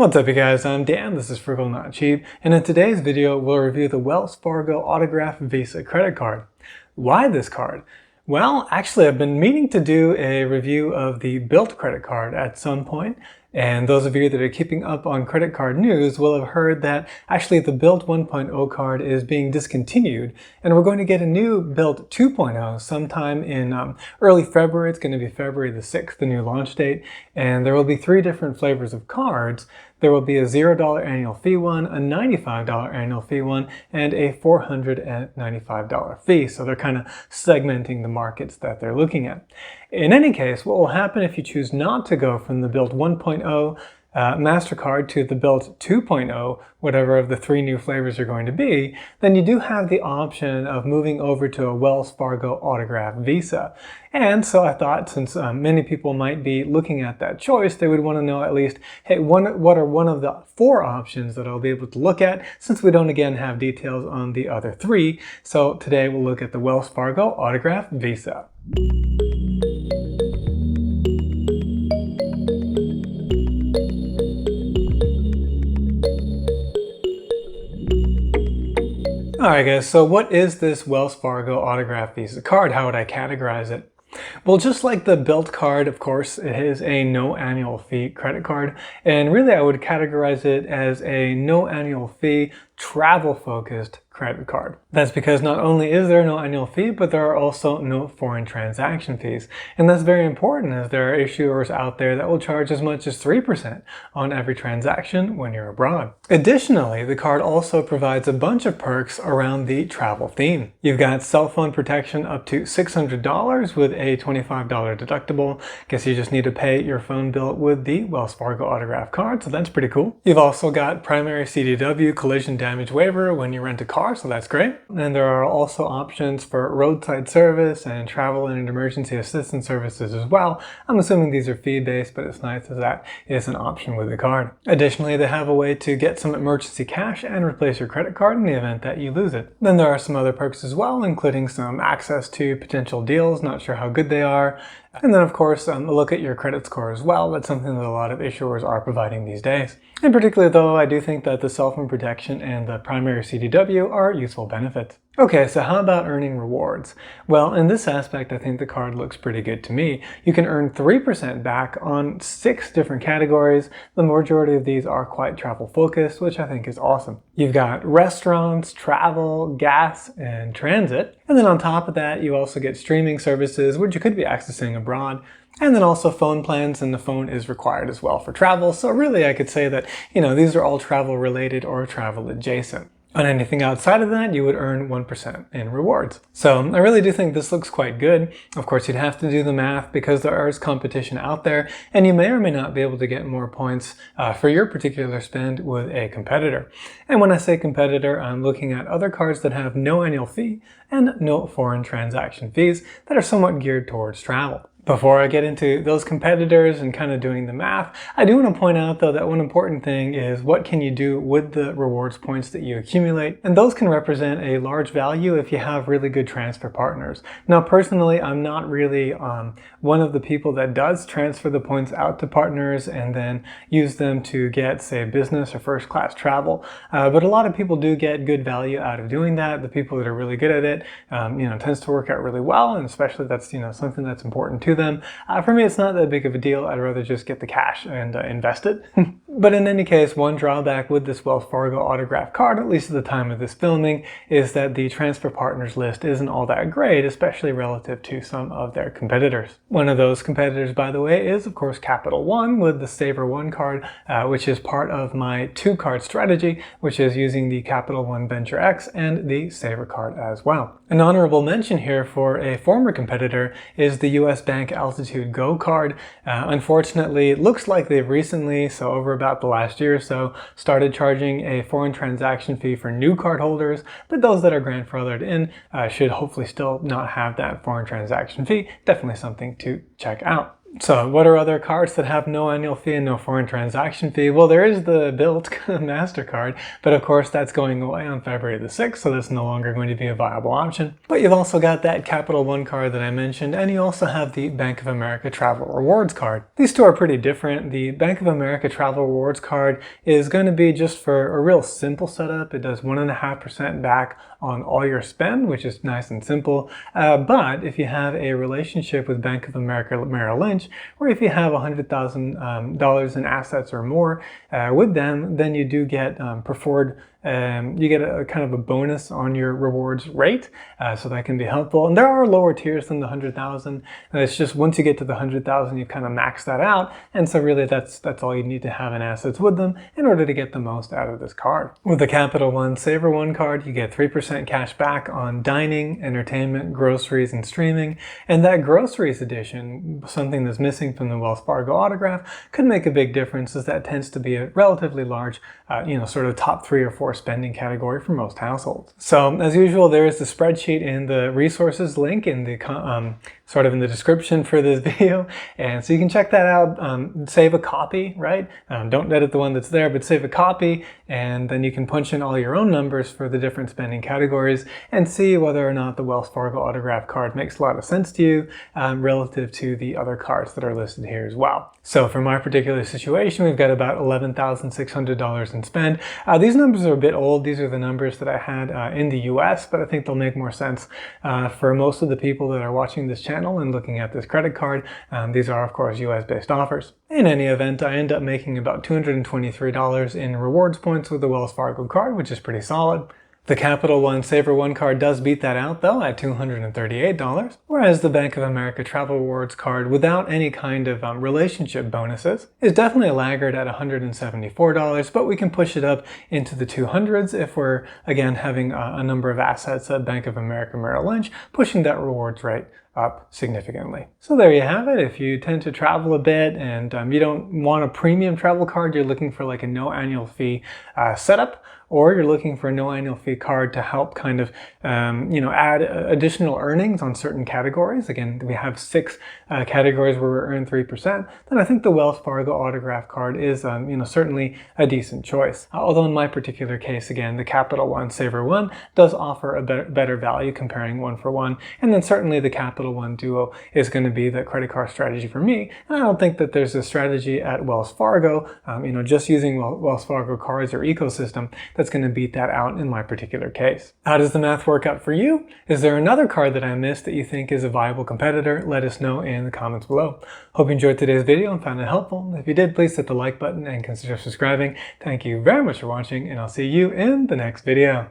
What's up you guys, I'm Dan, this is Frugal Not Cheap, and in today's video we'll review the Wells Fargo Autograph Visa credit card. Why this card? Well, actually I've been meaning to do a review of the Bilt credit card at some point, and those of you that are keeping up on credit card news will have heard that actually the Bilt 1.0 card is being discontinued, and we're going to get a new Bilt 2.0 sometime in early February. It's going to be February the 6th, the new launch date, and there will be 3 different flavors of cards. There will be a $0 annual fee one, a $95 annual fee one, and a $495 fee. So they're kind of segmenting the markets that they're looking at. In any case, what will happen if you choose not to go from the Bilt 1.0 MasterCard to the Bilt 2.0, whatever of the 3 new flavors are going to be, then you do have the option of moving over to a Wells Fargo Autograph Visa. And so I thought, since many people might be looking at that choice, they would want to know at least, hey, what are one of the 4 options that I'll be able to look at, since we don't again have details on the other 3. So today we'll look at the Wells Fargo Autograph Visa. Alright guys, so what is this Wells Fargo Autograph Visa card? How would I categorize it? Well, just like the Bilt card, of course, it is a no annual fee credit card, and really I would categorize it as a no annual fee travel focused credit card. That's because not only is there no annual fee, but there are also no foreign transaction fees. And that's very important, as there are issuers out there that will charge as much as 3% on every transaction when you're abroad. Additionally, the card also provides a bunch of perks around the travel theme. You've got cell phone protection up to $600 with a $25 deductible. Guess you just need to pay your phone bill with the Wells Fargo Autograph card, so that's pretty cool. You've also got primary CDW collision damage waiver when you rent a car, so that's great. And there are also options for roadside service and travel and emergency assistance services as well. I'm assuming these are fee-based, but it's nice that that is an option with the card. Additionally, they have a way to get some emergency cash and replace your credit card in the event that you lose it. Then there are some other perks as well, including some access to potential deals, not sure how good they are. And then of course, a look at your credit score as well. That's something that a lot of issuers are providing these days. In particular though, I do think that the cell phone protection and the primary CDW are useful benefits. Okay, so how about earning rewards? Well, in this aspect, I think the card looks pretty good to me. You can earn 3% back on 6 different categories. The majority of these are quite travel focused, which I think is awesome. You've got restaurants, travel, gas, and transit. And then on top of that, you also get streaming services, which you could be accessing abroad. And then also phone plans, and the phone is required as well for travel. So really I could say that, these are all travel related or travel adjacent. On anything outside of that, you would earn 1% in rewards. So I really do think this looks quite good. Of course, you'd have to do the math because there is competition out there, and you may or may not be able to get more points for your particular spend with a competitor. And when I say competitor, I'm looking at other cards that have no annual fee and no foreign transaction fees that are somewhat geared towards travel. Before I get into those competitors and kind of doing the math, I do want to point out though that one important thing is what can you do with the rewards points that you accumulate, and those can represent a large value if you have really good transfer partners. Now personally, I'm not really one of the people that does transfer the points out to partners and then use them to get, say, business or first class travel, but a lot of people do get good value out of doing that. The people that are really good at it, tends to work out really well, and especially that's something that's important to them. For me, it's not that big of a deal. I'd rather just get the cash and invest it. But in any case, one drawback with this Wells Fargo Autograph card, at least at the time of this filming, is that the transfer partners list isn't all that great, especially relative to some of their competitors. One of those competitors, by the way, is of course Capital One with the Savor One card, which is part of my 2-card strategy, which is using the Capital One Venture X and the Savor card as well. An honorable mention here for a former competitor is the US Bank Altitude Go card. Unfortunately, it looks like they've recently, so over about the last year or so, started charging a foreign transaction fee for new card holders, but those that are grandfathered in should hopefully still not have that foreign transaction fee. Definitely something to check out. So what are other cards that have no annual fee and no foreign transaction fee? Well, there is the Bilt MasterCard, but of course that's going away on February the 6th, so that's no longer going to be a viable option. But you've also got that Capital One card that I mentioned, and you also have the Bank of America Travel Rewards card. These two are pretty different. The Bank of America Travel Rewards card is going to be just for a real simple setup. It does 1.5% back on all your spend, which is nice and simple. But if you have a relationship with Bank of America Merrill Lynch, or if you have $100,000 in assets or more with them, then you do get preferred. You get a kind of a bonus on your rewards rate, so that can be helpful. And there are lower tiers than the 100,000. It's just once you get to the 100,000, you kind of max that out. And so really that's all you need to have in assets with them in order to get the most out of this card. With the Capital One Savor One card, you get 3% cash back on dining, entertainment, groceries, and streaming. And that groceries edition, something that's missing from the Wells Fargo Autograph, could make a big difference, as that tends to be a relatively large, sort of top 3 or 4 spending category for most households. So as usual, there is the spreadsheet in the resources link in the sort of in the description for this video, and so you can check that out. Save a copy, right? Don't edit the one that's there, but save a copy, and then you can punch in all your own numbers for the different spending categories and see whether or not the Wells Fargo Autograph card makes a lot of sense to you relative to the other cards that are listed here as well. So for my particular situation, we've got about $11,600 in spend. These numbers are a bit old. These are the numbers that I had in the US, but I think they'll make more sense for most of the people that are watching this channel and looking at this credit card. These are, of course, US-based offers. In any event, I end up making about $223 in rewards points with the Wells Fargo card, which is pretty solid. The Capital One Savor One card does beat that out though at $238, whereas the Bank of America Travel Rewards card without any kind of relationship bonuses is definitely a laggard at $174, but we can push it up into the 200s if we're again having a number of assets at Bank of America Merrill Lynch, pushing that rewards rate up significantly. So there you have it. If you tend to travel a bit and you don't want a premium travel card, you're looking for like a no annual fee setup, or you're looking for a no annual fee card to help kind of, add additional earnings on certain categories. Again, we have 6 categories where we earn 3%. Then I think the Wells Fargo Autograph card is, certainly a decent choice. Although in my particular case, again, the Capital One Savor One does offer a better value comparing one for one. And then certainly the Capital One Duo is going to be the credit card strategy for me. And I don't think that there's a strategy at Wells Fargo, just using Wells Fargo cards or ecosystem that's going to beat that out in my particular case. How does the math work out for you? Is there another card that I missed that you think is a viable competitor? Let us know in the comments below. Hope you enjoyed today's video and found it helpful. If you did, please hit the like button and consider subscribing. Thank you very much for watching, and I'll see you in the next video.